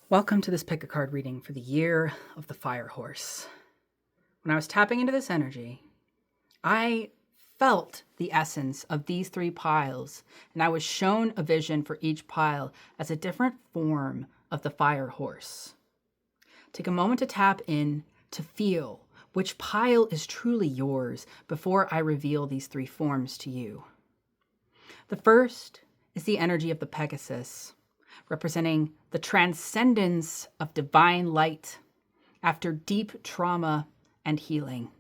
Welcome to this pick a card reading for the year of the fire horse. When I was tapping into this energy, I felt the essence of these three piles, and I was shown a vision for each pile as a different form of the fire horse. Take a moment to tap in to feel which pile is truly yours before I reveal these three forms to you. The first is the energy of the Pegasus, representing the transcendence of divine light after deep trauma and healing.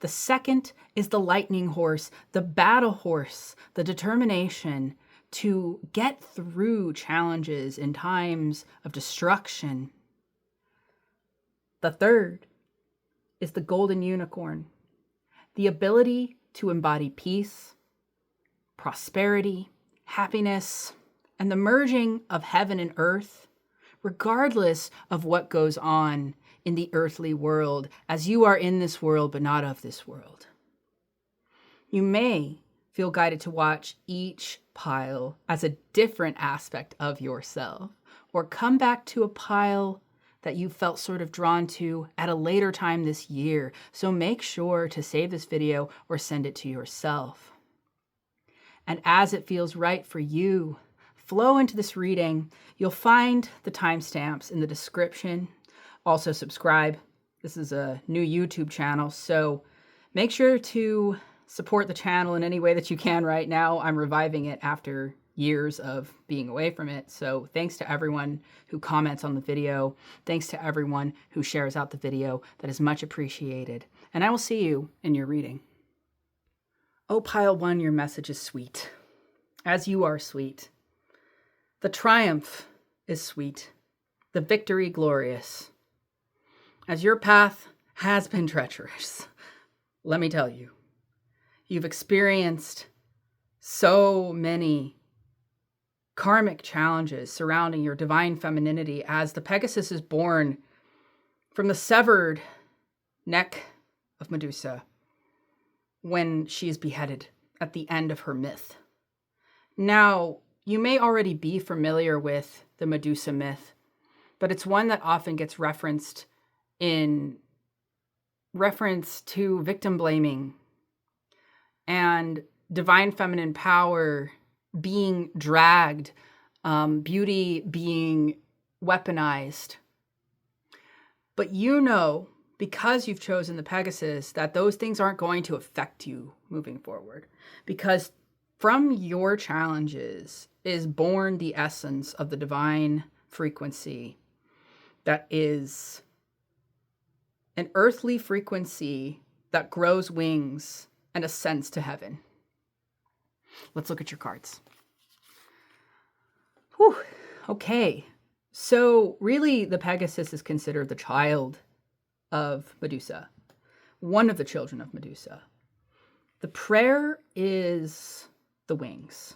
The second is the lightning horse, the battle horse, the determination to get through challenges in times of destruction. The third is the golden unicorn, the ability to embody peace, prosperity, happiness, and the merging of heaven and earth, regardless of what goes on in the earthly world, as you are in this world but not of this world. You may feel guided to watch each pile as a different aspect of yourself, or come back to a pile that you felt sort of drawn to at a later time this year. So make sure to save this video or send it to yourself. And as it feels right for you, flow into this reading. You'll find the timestamps in the description. Also subscribe. This is a new YouTube channel, so make sure to support the channel in any way that you can right now. I'm reviving it after years of being away from it. So thanks to everyone who comments on the video. Thanks to everyone who shares out the video. That is much appreciated. And I will see you in your reading. Oh, pile one, your message is sweet, as you are sweet. The triumph is sweet, the victory glorious. As your path has been treacherous, let me tell you, you've experienced so many karmic challenges surrounding your divine femininity as the Pegasus is born from the severed neck of Medusa when she is beheaded at the end of her myth. Now, you may already be familiar with the Medusa myth, but it's one that often gets referenced in reference to victim blaming and divine feminine power being dragged, beauty being weaponized. But you know, because you've chosen the Pegasus, that those things aren't going to affect you moving forward. Because from your challenges is born the essence of the divine frequency that is an earthly frequency that grows wings and ascends to heaven. Let's look at your cards. Whew. Okay. So really, the Pegasus is considered the child of Medusa, one of the children of Medusa. The prayer is the wings,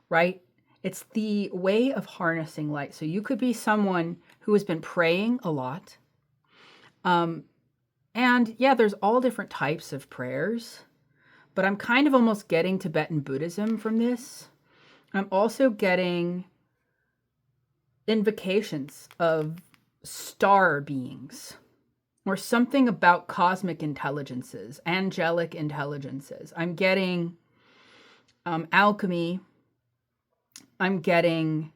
right? It's the way of harnessing light. So you could be someone who has been praying a lot. And yeah, there's all different types of prayers, but I'm kind of almost getting Tibetan Buddhism from this. I'm also getting invocations of star beings or something about cosmic intelligences, angelic intelligences. I'm getting alchemy. I'm getting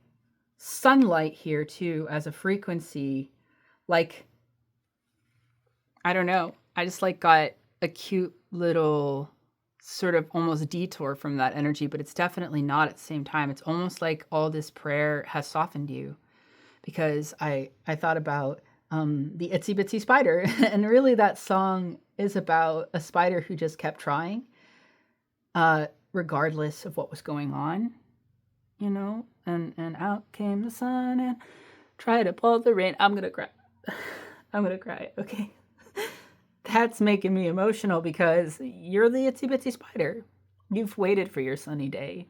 sunlight here too as a frequency. Like, I don't know. I just got a cute little sort of almost detour from that energy, but it's definitely not at the same time. It's almost like all this prayer has softened you, because I thought about the Itsy Bitsy Spider, and really that song is about a spider who just kept trying, regardless of what was going on, you know, and out came the sun and tried to pull the rain. I'm going to cry. I'm going to cry. Okay. That's making me emotional because you're the Itsy Bitsy Spider. You've waited for your sunny day.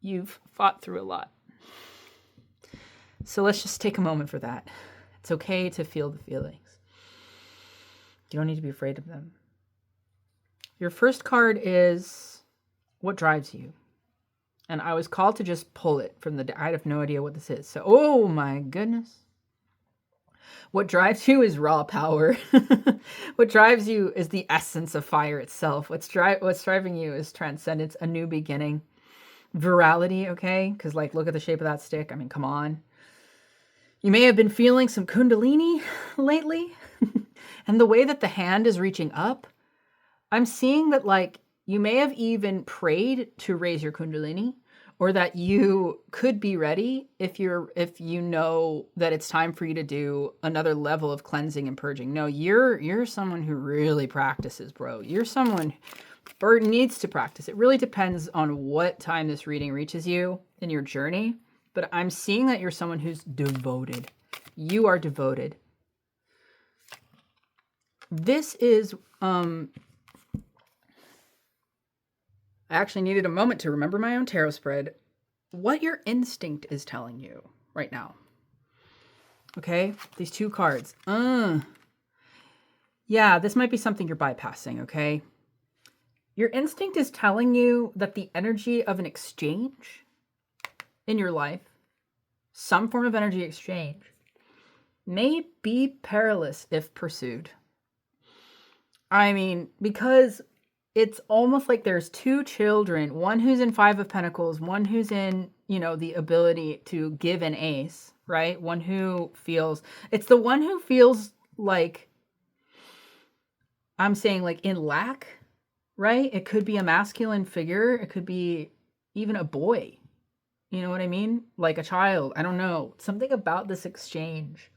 You've fought through a lot. So let's just take a moment for that. It's okay to feel the feelings. You don't need to be afraid of them. Your first card is what drives you. And I was called to just pull it from the, I have no idea what this is. So, oh my goodness. What drives you is raw power. What drives you is the essence of fire itself. What's driving you is transcendence, a new beginning. Virality, okay? Because, like, look at the shape of that stick. I mean, come on. You may have been feeling some kundalini lately. And the way that the hand is reaching up, I'm seeing that, like, you may have even prayed to raise your kundalini, or that you could be ready if you know that it's time for you to do another level of cleansing and purging. No, you're someone who really practices, bro. You're someone or needs to practice. It really depends on what time this reading reaches you in your journey, but I'm seeing that you're someone who's devoted. You are devoted. This is I actually needed a moment to remember my own tarot spread. What your instinct is telling you right now. Okay? These two cards. Yeah, this might be something you're bypassing, okay? Your instinct is telling you that the energy of an exchange in your life, some form of energy exchange, may be perilous if pursued. I mean, because it's almost like there's two children, one who's in Five of Pentacles, one who's in, the ability to give an ace, right? One who feels, it's the one who feels like, I'm saying like in lack, right? It could be a masculine figure. It could be even a boy. You know what I mean? Like a child. I don't know. Something about this exchange.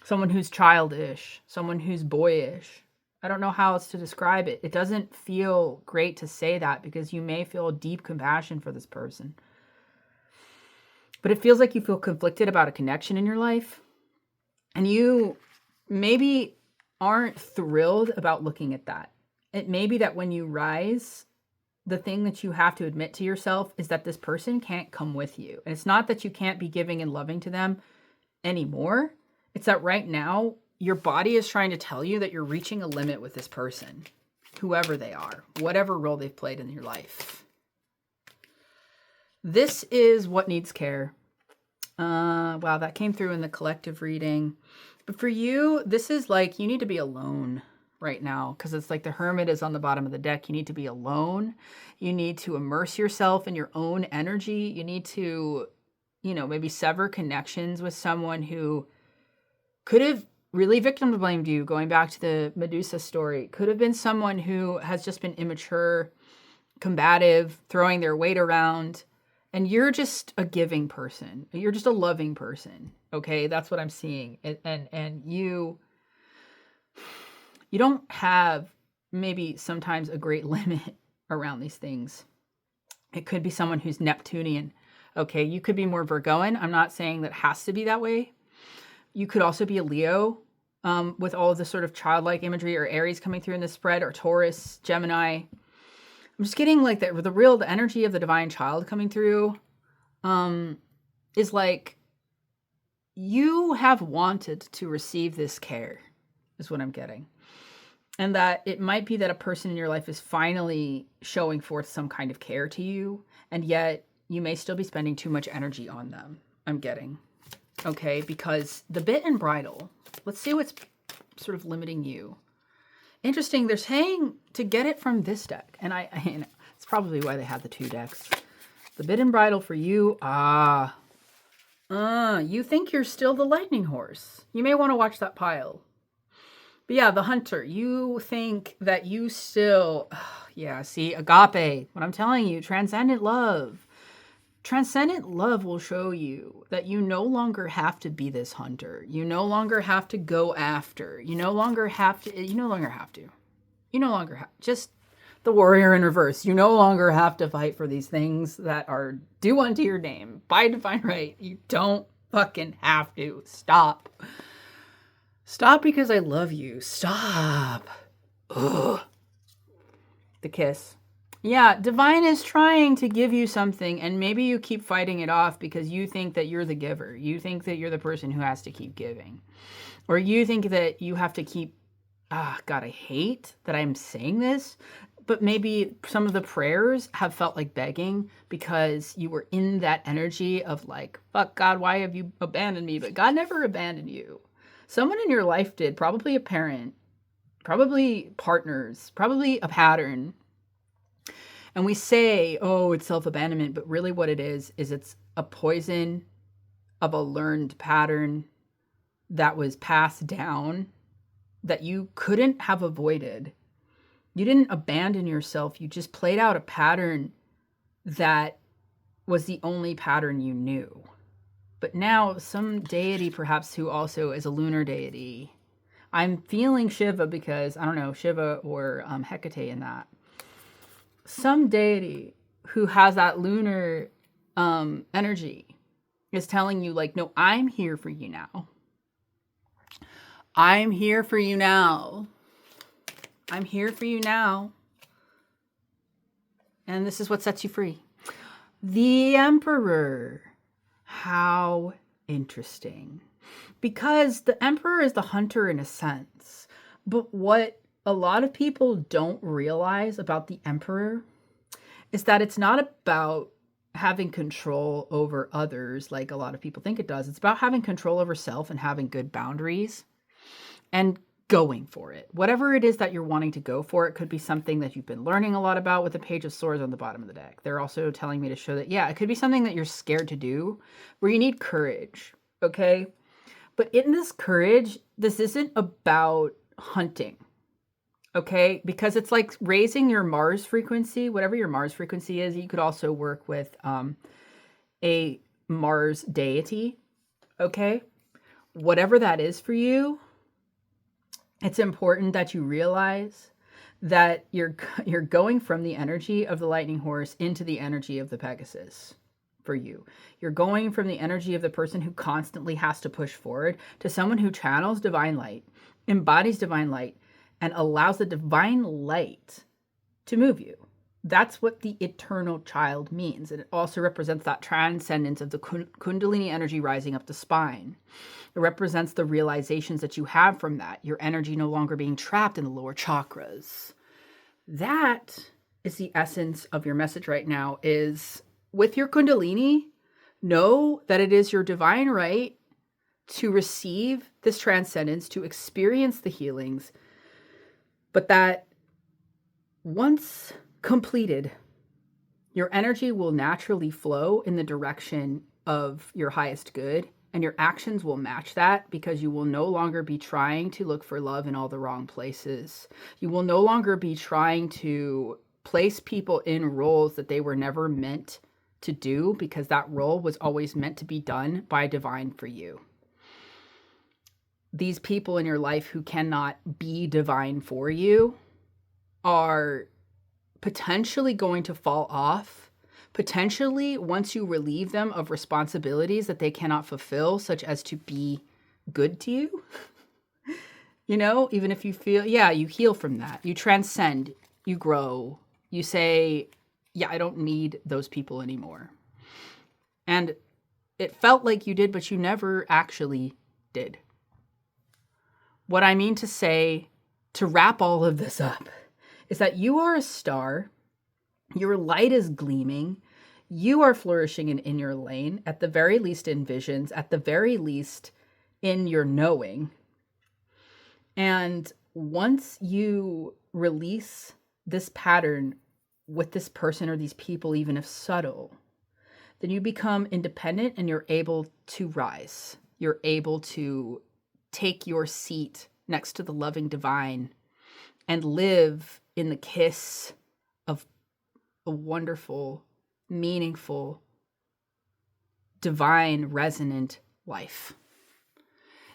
Someone who's childish, someone who's boyish. I don't know how else to describe it. It doesn't feel great to say that because you may feel deep compassion for this person. But it feels like you feel conflicted about a connection in your life. And you maybe aren't thrilled about looking at that. It may be that when you rise, the thing that you have to admit to yourself is that this person can't come with you. And it's not that you can't be giving and loving to them anymore. It's that right now, your body is trying to tell you that you're reaching a limit with this person, whoever they are, whatever role they've played in your life. This is what needs care. Wow, that came through in the collective reading. But for you, this is like you need to be alone right now because it's like the Hermit is on the bottom of the deck. You need to be alone. You need to immerse yourself in your own energy. You need to, maybe sever connections with someone who could have really victim blamed you, going back to the Medusa story. Could have been someone who has just been immature, combative, throwing their weight around, and you're just a giving person. You're just a loving person. Okay, that's what I'm seeing. And you don't have maybe sometimes a great limit around these things. It could be someone who's Neptunian. Okay, you could be more Virgoan. I'm not saying that has to be that way. You could also be a Leo with all of the sort of childlike imagery, or Aries coming through in this spread, or Taurus, Gemini. I'm just getting like the energy of the divine child coming through is like you have wanted to receive this care, is what I'm getting. And that it might be that a person in your life is finally showing forth some kind of care to you, and yet you may still be spending too much energy on them, I'm getting. Okay, because the bit and bridle, let's see what's sort of limiting you. Interesting, they're saying to get it from this deck. And it's probably why they have the two decks. The bit and bridle for you, you think you're still the lightning horse. You may want to watch that pile. But yeah, the hunter, you think that you still, see, agape, what I'm telling you, transcendent love. Transcendent love will show you that you no longer have to be this hunter. You no longer have to go after. You no longer have to. Just the warrior in reverse. You no longer have to fight for these things that are due unto your name by divine right. You don't fucking have to. Stop. Stop because I love you. Stop. Ugh. The kiss. Yeah, divine is trying to give you something, and maybe you keep fighting it off because you think that you're the giver. You think that you're the person who has to keep giving. Or you think that you have to keep, God, I hate that I'm saying this, But maybe some of the prayers have felt like begging because you were in that energy of like, fuck God, why have you abandoned me? But God never abandoned you. Someone in your life did, probably a parent, probably partners, probably a pattern. And we say, oh, it's self-abandonment, but really what it is it's a poison of a learned pattern that was passed down that you couldn't have avoided. You didn't abandon yourself. You just played out a pattern that was the only pattern you knew. But now some deity, perhaps who also is a lunar deity, I'm feeling Shiva because, I don't know, Shiva or Hecate in that. Some deity who has that lunar energy is telling you like, no, I'm here for you now. I'm here for you now. I'm here for you now. And this is what sets you free. The Emperor. How interesting. Because the Emperor is the hunter in a sense. But what a lot of people don't realize about the Emperor is that it's not about having control over others like a lot of people think it does. It's about having control over self and having good boundaries and going for it. Whatever it is that you're wanting to go for, it could be something that you've been learning a lot about with the Page of Swords on the bottom of the deck. They're also telling me to show that, yeah, it could be something that you're scared to do where you need courage, okay? But in this courage, this isn't about hunting. Okay, because it's like raising your Mars frequency, whatever your Mars frequency is. You could also work with a Mars deity. Okay, whatever that is for you, it's important that you realize that you're going from the energy of the lightning horse into the energy of the Pegasus for you. You're going from the energy of the person who constantly has to push forward to someone who channels divine light, embodies divine light, and allows the divine light to move you. That's what the eternal child means. And it also represents that transcendence of the Kundalini energy rising up the spine. It represents the realizations that you have from that, your energy no longer being trapped in the lower chakras. That is the essence of your message right now, is with your Kundalini, know that it is your divine right to receive this transcendence, to experience the healings, but that once completed, your energy will naturally flow in the direction of your highest good, and your actions will match that because you will no longer be trying to look for love in all the wrong places. You will no longer be trying to place people in roles that they were never meant to do because that role was always meant to be done by divine for you. These people in your life who cannot be divine for you are potentially going to fall off, potentially once you relieve them of responsibilities that they cannot fulfill, such as to be good to you. You know, even if you feel, yeah, you heal from that. You transcend, you grow, you say, yeah, I don't need those people anymore. And it felt like you did, but you never actually did. What I mean to say, to wrap all of this up, is that you are a star, your light is gleaming, you are flourishing in your lane, at the very least in visions, at the very least in your knowing. And once you release this pattern with this person or these people, even if subtle, then you become independent and you're able to rise. You're able to take your seat next to the loving divine and live in the kiss of a wonderful, meaningful, divine, resonant life.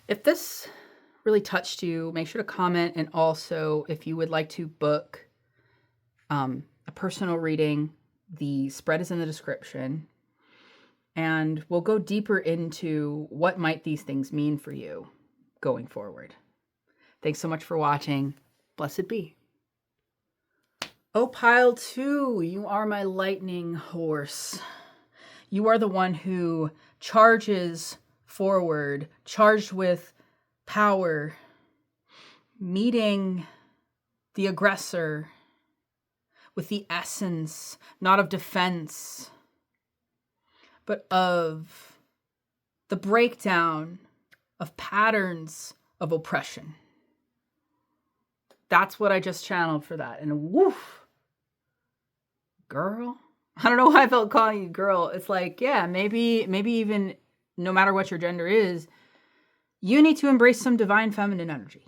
If this really touched you, make sure to comment. And also, if you would like to book a personal reading, the spread is in the description. And we'll go deeper into what might these things mean for you going forward. Thanks so much for watching. Blessed be. Oh, pile 2, you are my lightning horse. You are the one who charges forward, charged with power, meeting the aggressor, with the essence, not of defense, but of the breakdown of patterns of oppression. That's what I just channeled for that. And woof, girl. I don't know why I felt calling you girl. It's like, yeah, maybe even no matter what your gender is, you need to embrace some divine feminine energy.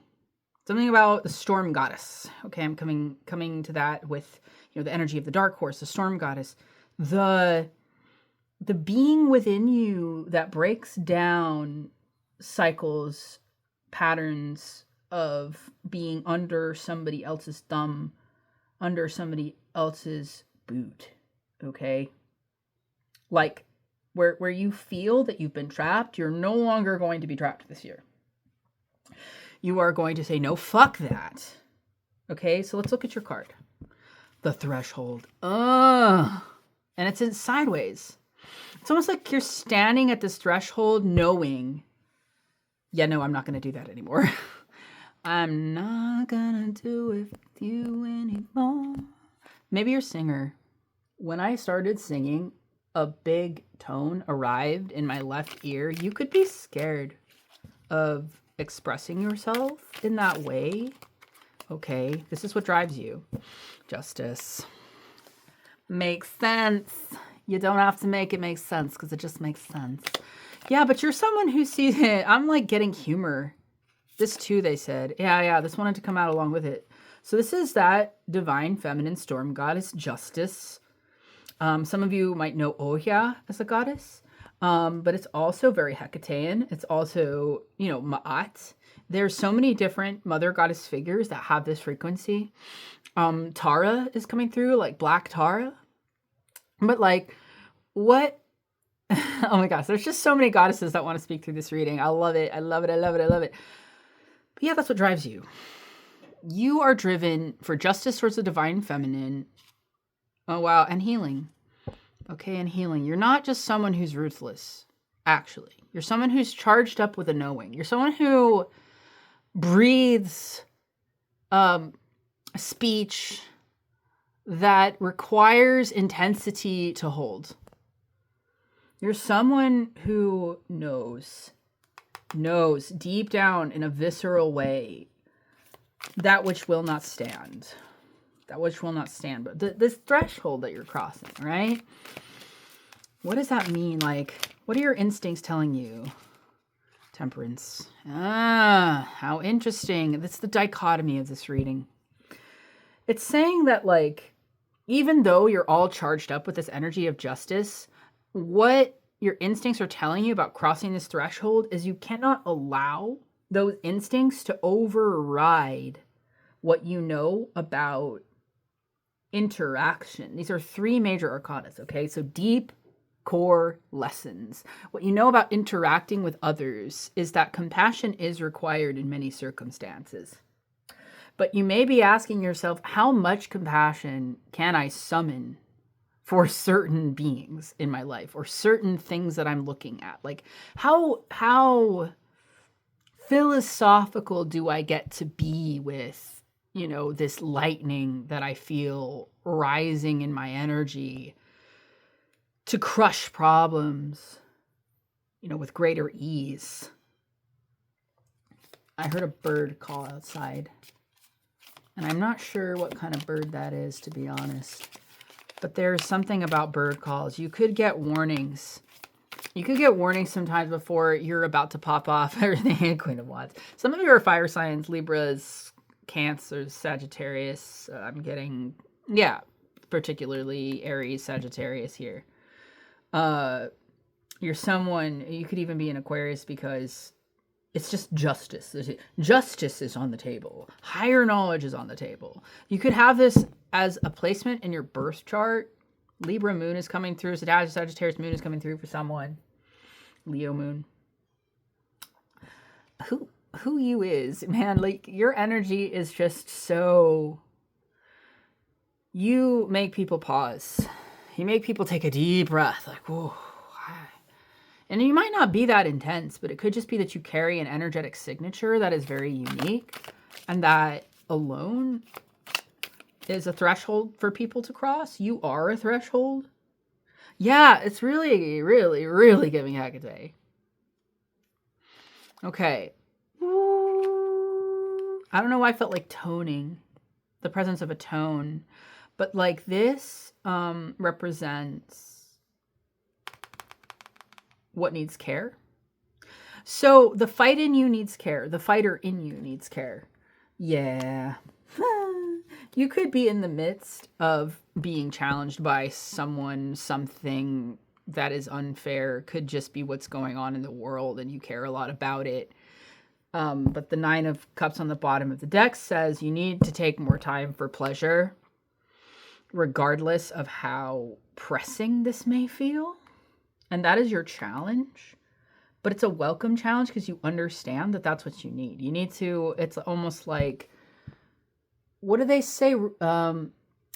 Something about the storm goddess. Okay, I'm coming to that with, the energy of the dark horse, the storm goddess. The being within you that breaks down cycles, patterns of being under somebody else's thumb, under somebody else's boot. Okay? Like, where you feel that you've been trapped, you're no longer going to be trapped this year. You are going to say, no, fuck that. Okay, so let's look at your card. The threshold. And it's in sideways. It's almost like you're standing at this threshold knowing, yeah, no, I'm not going to do that anymore. I'm not going to do it with you anymore. Maybe you're a singer. When I started singing, a big tone arrived in my left ear. You could be scared of expressing yourself in that way. Okay, this is what drives you. Justice. Makes sense. You don't have to make it make sense because it just makes sense. Yeah, but you're someone who sees it. I'm like getting humor. This too, they said. Yeah, this wanted to come out along with it. So this is that divine feminine storm goddess, Justice. Some of you might know Ohia as a goddess, but it's also very Hecatean. It's also, Ma'at. There's so many different mother goddess figures that have this frequency. Tara is coming through, like Black Tara. But like, what? Oh my gosh, there's just so many goddesses that want to speak through this reading. I love it. I love it. I love it. I love it. But yeah, that's what drives you. You are driven for justice towards the divine feminine. Oh, wow. And healing. Okay, and healing. You're not just someone who's ruthless, actually. You're someone who's charged up with a knowing. You're someone who breathes speech that requires intensity to hold. You're someone who knows deep down in a visceral way that which will not stand. That which will not stand. But this threshold that you're crossing, right? What does that mean? Like, what are your instincts telling you? Temperance. How interesting. That's the dichotomy of this reading. It's saying that, like, even though you're all charged up with this energy of justice, what your instincts are telling you about crossing this threshold is you cannot allow those instincts to override what you know about interaction. These are three major arcanas, okay? So deep core lessons. What you know about interacting with others is that compassion is required in many circumstances. But you may be asking yourself, how much compassion can I summon for certain beings in my life or certain things that I'm looking at? Like, how philosophical do I get to be with, this lightning that I feel rising in my energy to crush problems, with greater ease? I heard a bird call outside. And I'm not sure what kind of bird that is, to be honest. But there's something about bird calls. You could get warnings. You could get warnings sometimes before you're about to pop off everything. Queen of Wands. Some of you are fire signs, Libras, Cancers, Sagittarius. I'm getting, particularly Aries, Sagittarius here. You're someone, you could even be an Aquarius because it's just justice. Justice is on the table. Higher knowledge is on the table. You could have this as a placement in your birth chart. Libra moon is coming through. Sagittarius moon is coming through for someone. Leo moon. Who you is, man. Like, your energy is just so... You make people pause. You make people take a deep breath. Like, whoa. And you might not be that intense, but it could just be that you carry an energetic signature that is very unique. And that alone is a threshold for people to cross. You are a threshold. Yeah, it's really, really, really giving Hecate. Okay. I don't know why I felt like toning, the presence of a tone, but like this represents what needs care. So the fight in you needs care. The fighter in you needs care. Yeah. You could be in the midst of being challenged by someone, something that is unfair. Could just be what's going on in the world and you care a lot about it. But the 9 of Cups on the bottom of the deck says you need to take more time for pleasure, regardless of how pressing this may feel. And that is your challenge. But it's a welcome challenge because you understand that that's what you need. You need to, it's almost like, what do they say?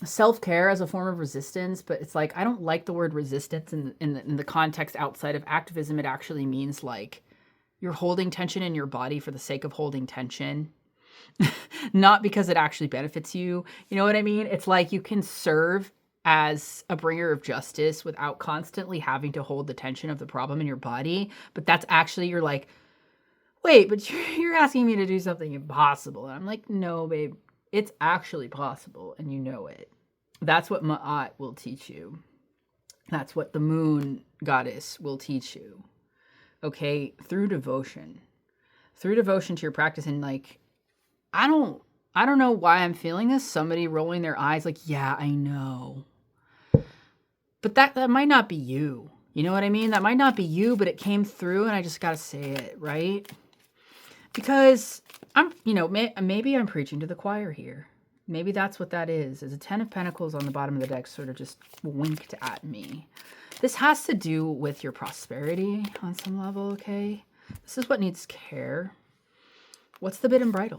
Self-care as a form of resistance. But it's like, I don't like the word resistance in the context outside of activism. It actually means like you're holding tension in your body for the sake of holding tension. Not because it actually benefits you. You know what I mean? It's like you can serve as a bringer of justice without constantly having to hold the tension of the problem in your body. But that's actually, you're like, wait, but you're asking me to do something impossible. And I'm like, no, babe, it's actually possible. And you know it. That's what Ma'at will teach you. That's what the moon goddess will teach you. Okay? Through devotion to your practice. And like, I don't know why I'm feeling this. Somebody rolling their eyes like, yeah, I know. But that might not be you. You know what I mean? That might not be you, but it came through and I just got to say it, right? Because maybe I'm preaching to the choir here. Maybe that's what that is a 10 of Pentacles on the bottom of the deck sort of just winked at me. This has to do with your prosperity on some level, okay? This is what needs care. What's the bit and bridle?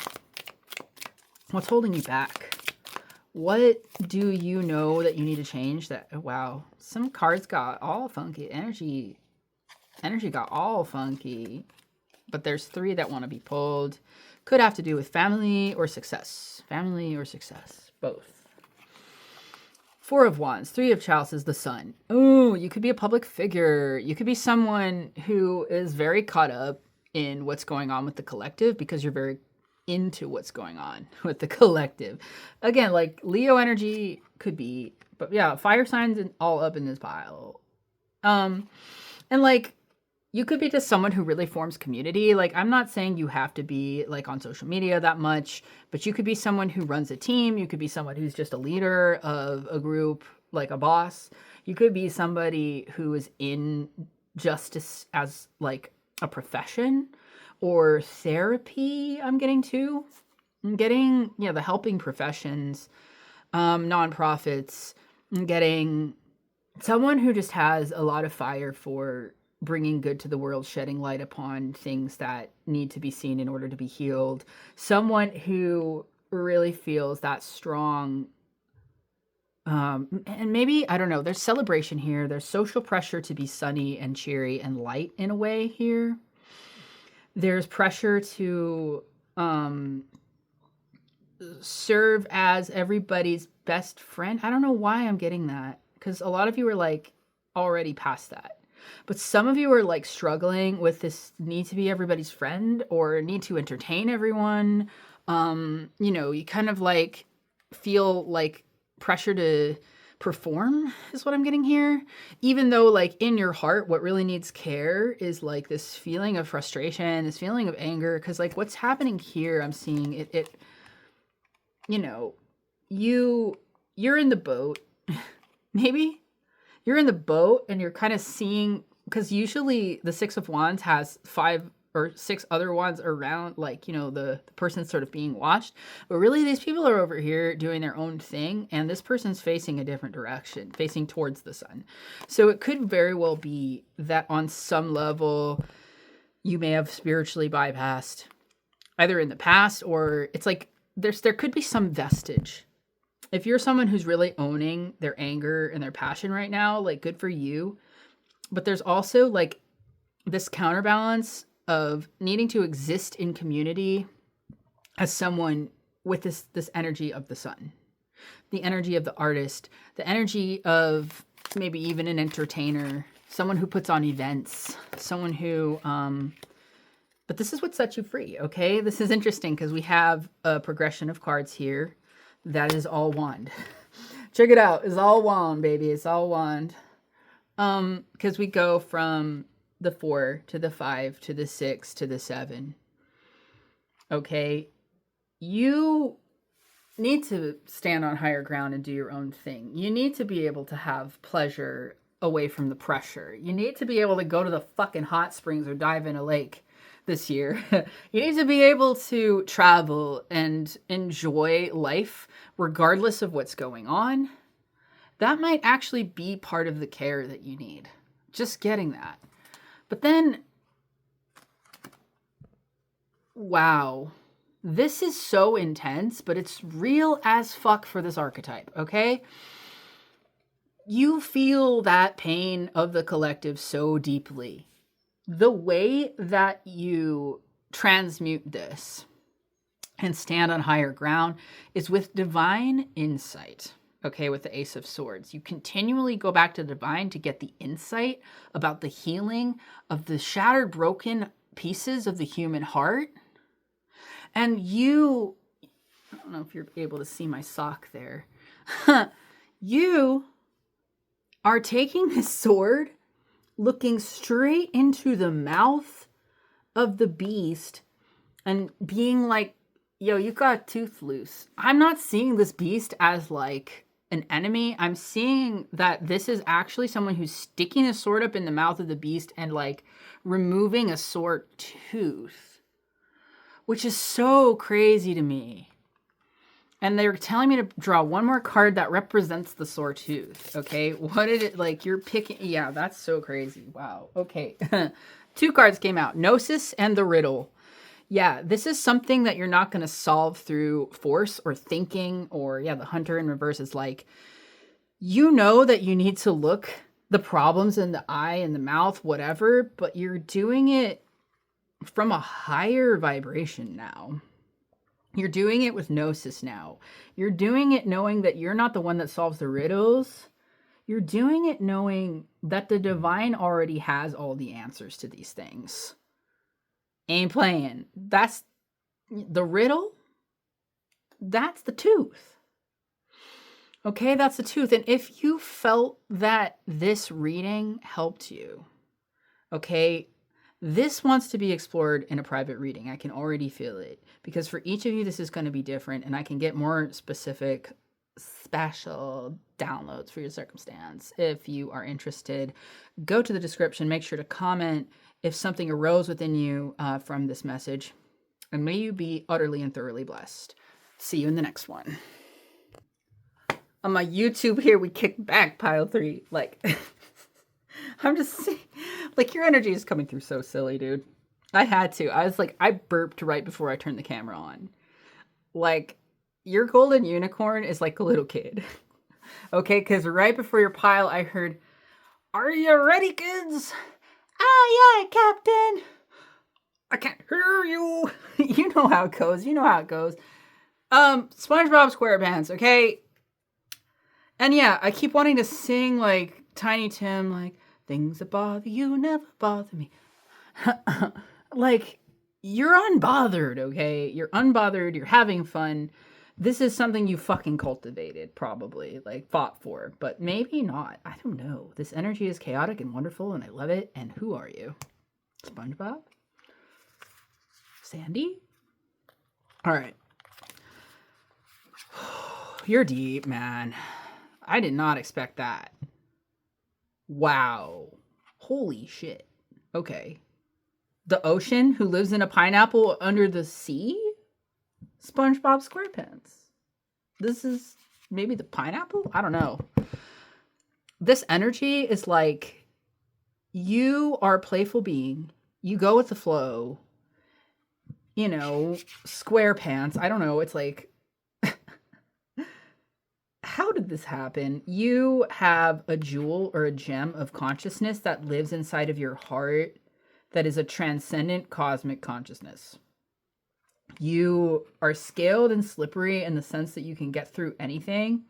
What's holding you back? What do you know that you need to change? That, wow, some cards got all funky. Energy got all funky. But there's 3 that want to be pulled. Could have to do with family or success. Family or success. Both. 4 of Wands. 3 of Chalices, the Sun. Oh, you could be a public figure. You could be someone who is very caught up in what's going on with the collective because you're very into what's going on with the collective. Again, like Leo energy could be, but yeah, fire signs and all up in this pile. And like, you could be just someone who really forms community. Like, I'm not saying you have to be like on social media that much, but you could be someone who runs a team. You could be someone who's just a leader of a group, like a boss. You could be somebody who is in justice as like a profession. Or therapy, I'm getting the helping professions, nonprofits. I'm getting someone who just has a lot of fire for bringing good to the world, shedding light upon things that need to be seen in order to be healed. Someone who really feels that strong, and maybe, I don't know, there's celebration here. There's social pressure to be sunny and cheery and light in a way here. There's pressure to serve as everybody's best friend. I don't know why I'm getting that, because a lot of you are like already past that. But some of you are like struggling with this need to be everybody's friend or need to entertain everyone. You kind of like feel like pressure to perform is what I'm getting here. Even though like in your heart, what really needs care is like this feeling of frustration, this feeling of anger. Cause like what's happening here, I'm seeing it, you're in the boat. Maybe you're in the boat and you're kind of seeing, because usually the 6 of Wands has 5 or 6 other wands around, like, the person's sort of being watched. But really, these people are over here doing their own thing, and this person's facing a different direction, facing towards the sun. So it could very well be that on some level, you may have spiritually bypassed, either in the past, or it's like there could be some vestige. If you're someone who's really owning their anger and their passion right now, like, good for you. But there's also like this counterbalance of needing to exist in community as someone with this energy of the sun. the energy of the artist, the energy of maybe even an entertainer, someone who puts on events, someone who, but this is what sets you free, okay? This is interesting because we have a progression of cards here that is all wand. Check it out. It's all wand, baby. It's all wand. Because we go from the 4 to the 5 to the 6 to the 7. Okay? You need to stand on higher ground and do your own thing. You need to be able to have pleasure away from the pressure. You need to be able to go to the fucking hot springs or dive in a lake this year. You need to be able to travel and enjoy life regardless of what's going on. That might actually be part of the care that you need. Just getting that. But then, wow. This is so intense, but it's real as fuck for this archetype, okay? You feel that pain of the collective so deeply. The way that you transmute this and stand on higher ground is with divine insight, okay, with the Ace of Swords. You continually go back to divine to get the insight about the healing of the shattered, broken pieces of the human heart. And you, I don't know if you're able to see my sock there. You are taking this sword, looking straight into the mouth of the beast and being like, yo, you got a tooth loose. I'm not seeing this beast as like an enemy. I'm seeing that this is actually someone who's sticking a sword up in the mouth of the beast and like removing a sore tooth. Which is so crazy to me. And they were telling me to draw one more card that represents the sore tooth. Okay. What did it like? You're picking. Yeah, that's so crazy. Wow. Okay. 2 cards came out. Gnosis and the Riddle. Yeah, this is something that you're not going to solve through force or thinking or, yeah, the Hunter in reverse is like, you know that you need to look the problems in the eye and the mouth, whatever, but you're doing it from a higher vibration now. You're doing it with Gnosis now. You're doing it knowing that you're not the one that solves the riddles. You're doing it knowing that the divine already has all the answers to these things. Ain't playing. That's the riddle. That's the tooth. Okay, that's the tooth. And if you felt that this reading helped you, okay, this wants to be explored in a private reading. I can already feel it. Because for each of you, this is going to be different. And I can get more specific, special downloads for your circumstance. If you are interested, go to the description. Make sure to comment if something arose within you from this message. And may you be utterly and thoroughly blessed. See you in the next one. On my YouTube here, we kick back pile 3. Like... I'm just like, your energy is coming through so silly, dude. I had to. I was like, I burped right before I turned the camera on. Like, your golden unicorn is like a little kid. Okay, because right before your pile, I heard, "Are you ready, kids?" "Aye, aye, Captain." "I can't hear you." You know how it goes. You know how it goes. SpongeBob SquarePants, okay? And yeah, I keep wanting to sing like Tiny Tim, like, "Things that bother you never bother me." Like, you're unbothered, okay? You're unbothered. You're having fun. This is something you fucking cultivated, probably, like, fought for, but maybe not. I don't know. This energy is chaotic and wonderful, and I love it. And who are you? SpongeBob? Sandy? All right. You're deep, man. I did not expect that. Wow. Holy shit. Okay. The ocean who lives in a pineapple under the sea? SpongeBob SquarePants. This is maybe the pineapple? I don't know. This energy is like, you are a playful being. You go with the flow. You know, SquarePants. I don't know. It's like, how did this happen? You have a jewel or a gem of consciousness that lives inside of your heart that is a transcendent cosmic consciousness. You are scaled and slippery in the sense that you can get through anything.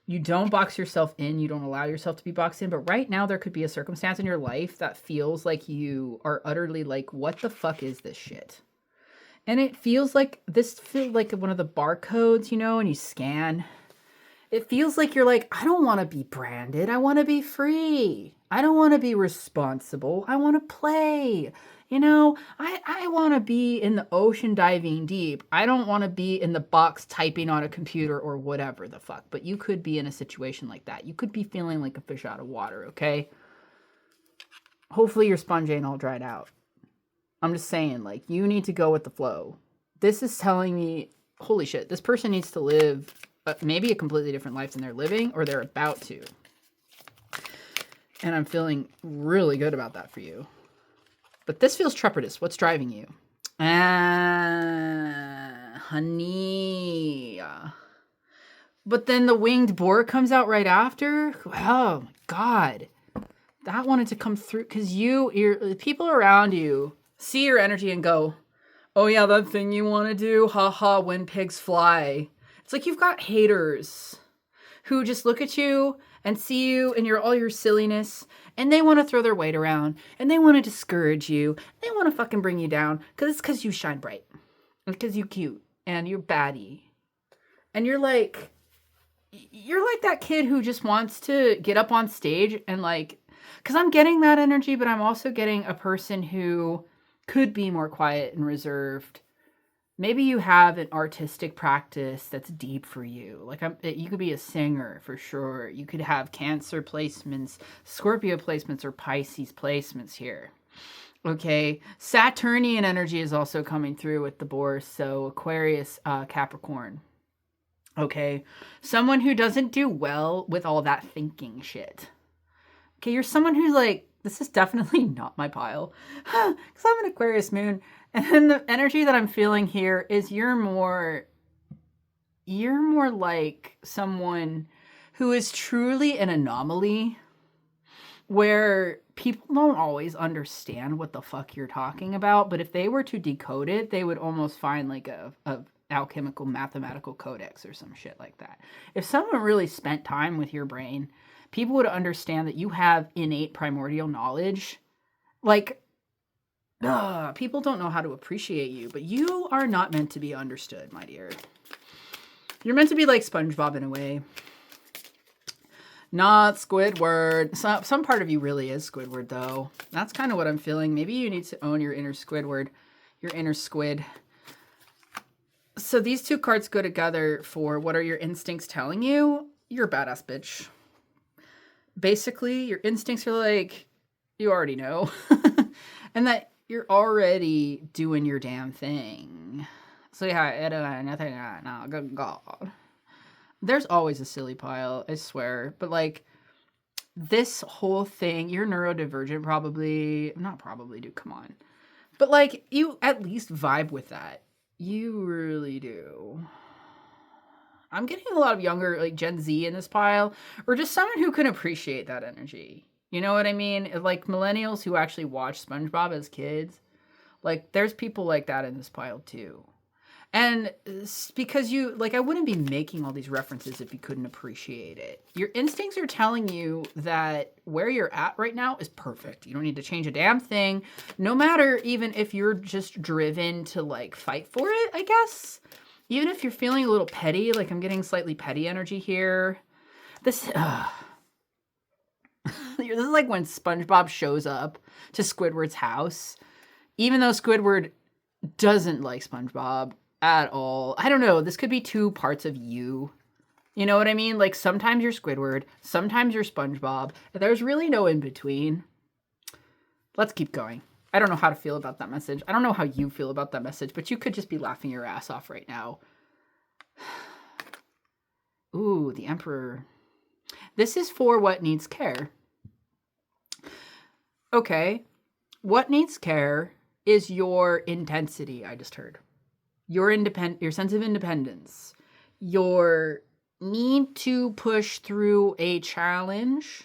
You don't box yourself in. You don't allow yourself to be boxed in. But right now, there could be a circumstance in your life that feels like you are utterly like, what the fuck is this shit? And it feels like one of the barcodes, and you scan. It feels like you're like, I don't want to be branded. I want to be free. I don't want to be responsible. I want to play. I want to be in the ocean diving deep. I don't want to be in the box typing on a computer or whatever the fuck. But you could be in a situation like that. You could be feeling like a fish out of water, okay? Hopefully your sponge ain't all dried out. I'm just saying, like, you need to go with the flow. This is telling me, holy shit, this person needs to live maybe a completely different life than they're living or they're about to. And I'm feeling really good about that for you. But this feels trepidous. What's driving you? Honey. But then the winged boar comes out right after. Oh, my God. That wanted to come through because the people around you see your energy and go, oh, yeah, that thing you want to do. Ha ha, when pigs fly. It's like you've got haters who just look at you and see you and all your silliness, and they want to throw their weight around, and they want to discourage you. They want to fucking bring you down because you shine bright, and because you cute, and you're baddie, and you're like that kid who just wants to get up on stage and because I'm getting that energy, but I'm also getting a person who could be more quiet and reserved. Maybe you have an artistic practice that's deep for you. You could be a singer for sure. You could have Cancer placements, Scorpio placements, or Pisces placements here. Okay. Saturnian energy is also coming through with the boar. So Aquarius, Capricorn. Okay. Someone who doesn't do well with all that thinking shit. Okay. You're someone who's like, this is definitely not my pile. Because I'm an Aquarius moon. And then the energy that I'm feeling here is you're more like someone who is truly an anomaly where people don't always understand what the fuck you're talking about. But if they were to decode it, they would almost find like a alchemical mathematical codex or some shit like that. If someone really spent time with your brain, people would understand that you have innate primordial knowledge. People don't know how to appreciate you, but you are not meant to be understood, my dear. You're meant to be like SpongeBob in a way. Not Squidward. Some part of you really is Squidward, though. That's kind of what I'm feeling. Maybe you need to own your inner Squidward, your inner squid. So these two cards go together for what are your instincts telling you? You're a badass bitch. Basically, your instincts are like, you already know. And that you're already doing your damn thing. So yeah, nothing. No, good God. There's always a silly pile, I swear. But this whole thing, you're neurodivergent probably. Not probably, dude, come on. But you at least vibe with that. You really do. I'm getting a lot of younger, Gen Z in this pile. Or just someone who can appreciate that energy. You know what I mean? Like millennials who actually watch SpongeBob as kids. There's people like that in this pile too. And because I wouldn't be making all these references if you couldn't appreciate it. Your instincts are telling you that where you're at right now is perfect. You don't need to change a damn thing. No matter even if you're just driven to fight for it, I guess. Even if you're feeling a little petty, I'm getting slightly petty energy here. This is like when SpongeBob shows up to Squidward's house, even though Squidward doesn't like SpongeBob at all. I don't know. This could be two parts of you. You know what I mean? Sometimes you're Squidward, sometimes you're SpongeBob. There's really no in between. Let's keep going. I don't know how to feel about that message. I don't know how you feel about that message, but you could just be laughing your ass off right now. Ooh, the Emperor. This is for what needs care. Okay. What needs care is your intensity, I just heard. Your sense of independence. Your need to push through a challenge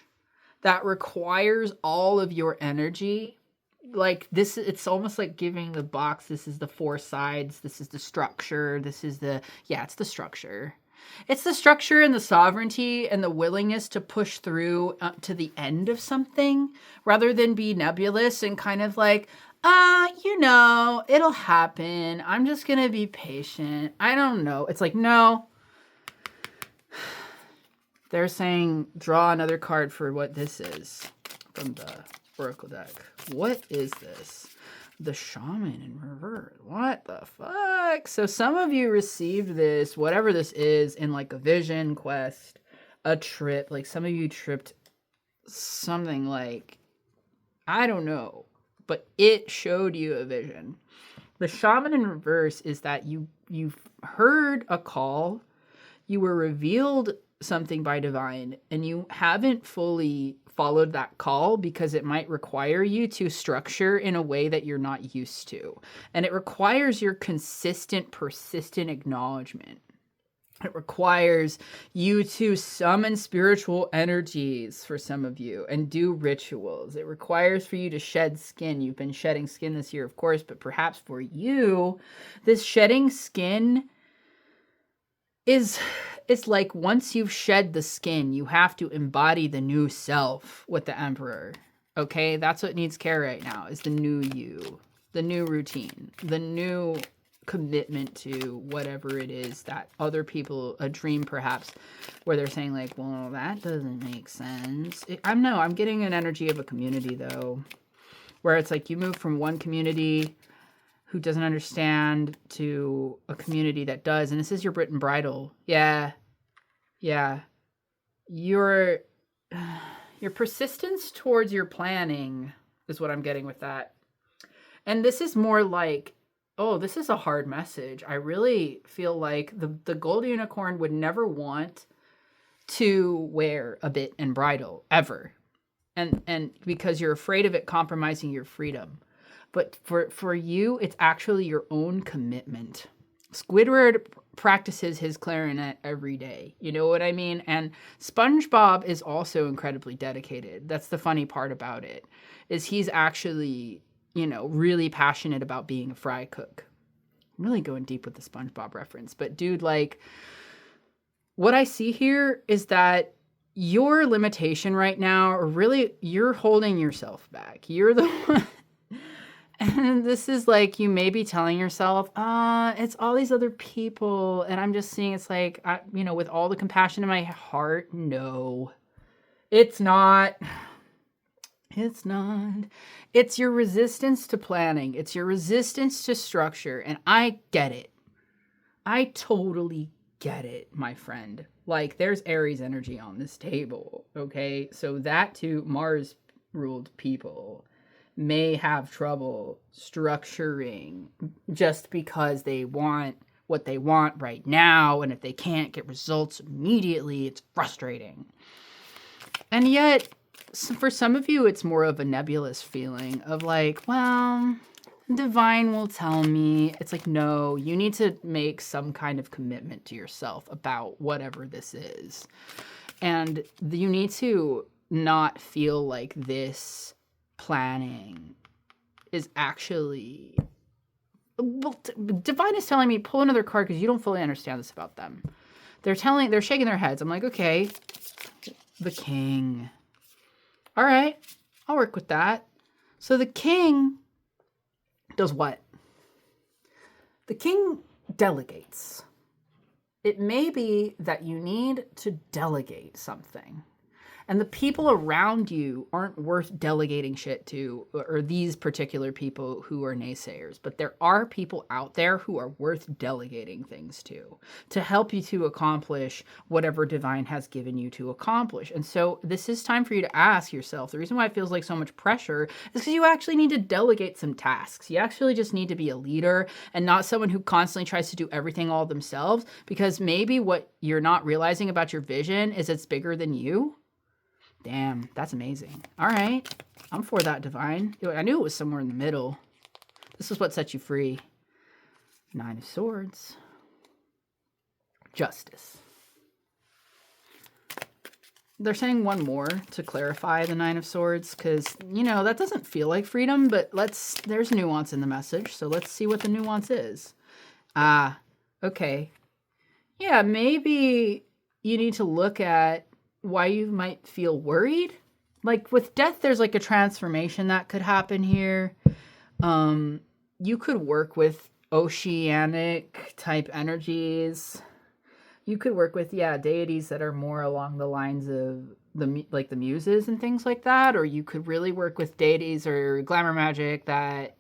that requires all of your energy. like this, it's almost like giving the box, this is the four sides, this is the structure, this is the, yeah, it's the structure. It's the structure and the sovereignty and the willingness to push through to the end of something rather than be nebulous and kind of like, it'll happen. I'm just going to be patient. I don't know. It's like, no. They're saying draw another card for what this is from the Oracle deck. What is this? The Shaman in reverse. What the fuck? So some of you received this, whatever this is, in like a vision quest, a trip. Like some of you tripped something like, I don't know, but it showed you a vision. The Shaman in reverse is that you've heard a call, you were revealed something by divine, and you haven't fully followed that call because it might require you to structure in a way that you're not used to. And it requires your consistent, persistent acknowledgement. It requires you to summon spiritual energies for some of you and do rituals. It requires for you to shed skin. You've been shedding skin this year, of course, but perhaps for you, this shedding skin is like once you've shed the skin, you have to embody the new self with the Emperor. Okay? That's what needs care right now, is the new you, the new routine, the new commitment to whatever it is that other people, a dream perhaps, where they're saying like, well, that doesn't make sense. I'm getting an energy of a community though, where it's like you move from one community who doesn't understand to a community that does. And this is your Britain bridal. Yeah. Your persistence towards your planning is what I'm getting with that. And this is more like, oh, this is a hard message. I really feel like the gold unicorn would never want to wear a bit and bridle ever. And because you're afraid of it compromising your freedom. But for you, it's actually your own commitment. Squidward practices his clarinet every day. You know what I mean? And SpongeBob is also incredibly dedicated. That's the funny part about it, is he's actually, really passionate about being a fry cook. I'm really going deep with the SpongeBob reference. But dude, like, what I see here is that your limitation right now, or really, you're holding yourself back. You're the one. And this is like, you may be telling yourself, it's all these other people. And I'm just seeing, it's like, with all the compassion in my heart, no, it's not. It's not. It's your resistance to planning. It's your resistance to structure. And I get it. I totally get it, my friend. Like, there's Aries energy on this table, okay? So that too, Mars-ruled people may have trouble structuring just because they want what they want right now, and if they can't get results immediately, it's frustrating. And yet, for some of you, it's more of a nebulous feeling of like, well, divine will tell me. It's like, no, you need to make some kind of commitment to yourself about whatever this is. And you need to not feel like this planning is actually, well, divine is telling me pull another card because you don't fully understand this about them. They're shaking their heads. I'm like, okay, the king. All right, I'll work with that. So the king does what? The king delegates. It may be that you need to delegate something. And the people around you aren't worth delegating shit to, or these particular people who are naysayers. But there are people out there who are worth delegating things to help you to accomplish whatever divine has given you to accomplish. And so this is time for you to ask yourself, the reason why it feels like so much pressure is because you actually need to delegate some tasks. You actually just need to be a leader and not someone who constantly tries to do everything all themselves, because maybe what you're not realizing about your vision is it's bigger than you. Damn, that's amazing. All right. I'm for that, divine. I knew it was somewhere in the middle. This is what sets you free. 9 of Swords. Justice. they're saying one more to clarify the Nine of Swords, because, you know, that doesn't feel like freedom, but there's nuance in the message, so let's see what the nuance is. Okay. Yeah, maybe you need to look at why you might feel worried. Like with death, there's like a transformation that could happen here. You could work with oceanic type energies. You could work with, deities that are more along the lines of the muses and things like that, or you could really work with deities or glamour magic that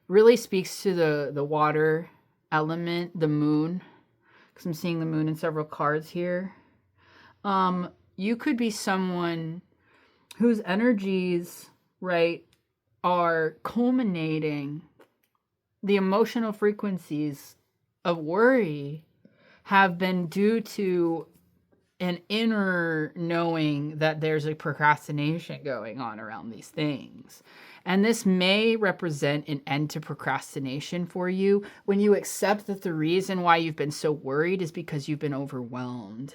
really speaks to the water element, the moon, because I'm seeing the moon in several cards here. You could be someone whose energies, right, are culminating. The emotional frequencies of worry have been due to an inner knowing that there's a procrastination going on around these things. And this may represent an end to procrastination for you when you accept that the reason why you've been so worried is because you've been overwhelmed.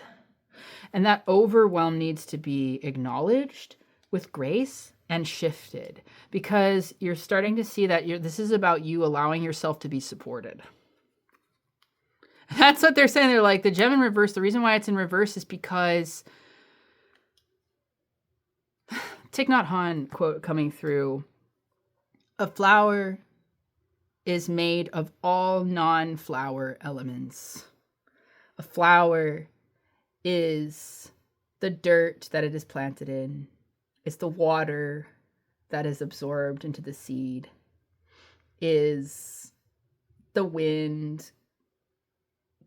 And that overwhelm needs to be acknowledged with grace and shifted, because you're starting to see that this is about you allowing yourself to be supported. That's what they're saying. They're like, the gem in reverse, the reason why it's in reverse is because Thich Nhat Hanh quote coming through, a flower is made of all non-flower elements. A flower is the dirt that it is planted in. It's the water that is absorbed into the seed. Is the wind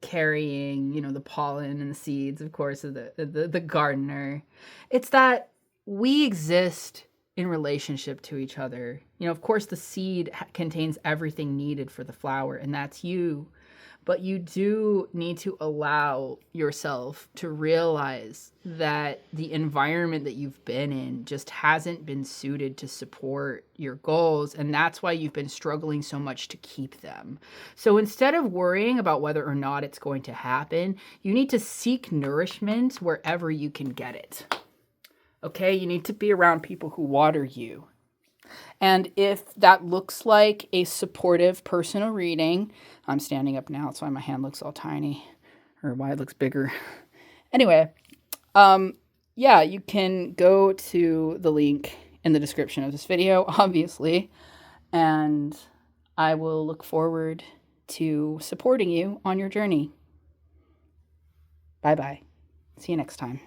carrying, the pollen and the seeds, of course, of the gardener. It's that we exist in relationship to each other. Of course, the seed contains everything needed for the flower, and that's you. But you do need to allow yourself to realize that the environment that you've been in just hasn't been suited to support your goals. And that's why you've been struggling so much to keep them. So instead of worrying about whether or not it's going to happen, you need to seek nourishment wherever you can get it. Okay? You need to be around people who water you. And if that looks like a supportive personal reading, I'm standing up now, that's why my hand looks all tiny, or why it looks bigger. Anyway, you can go to the link in the description of this video, obviously, and I will look forward to supporting you on your journey. Bye-bye. See you next time.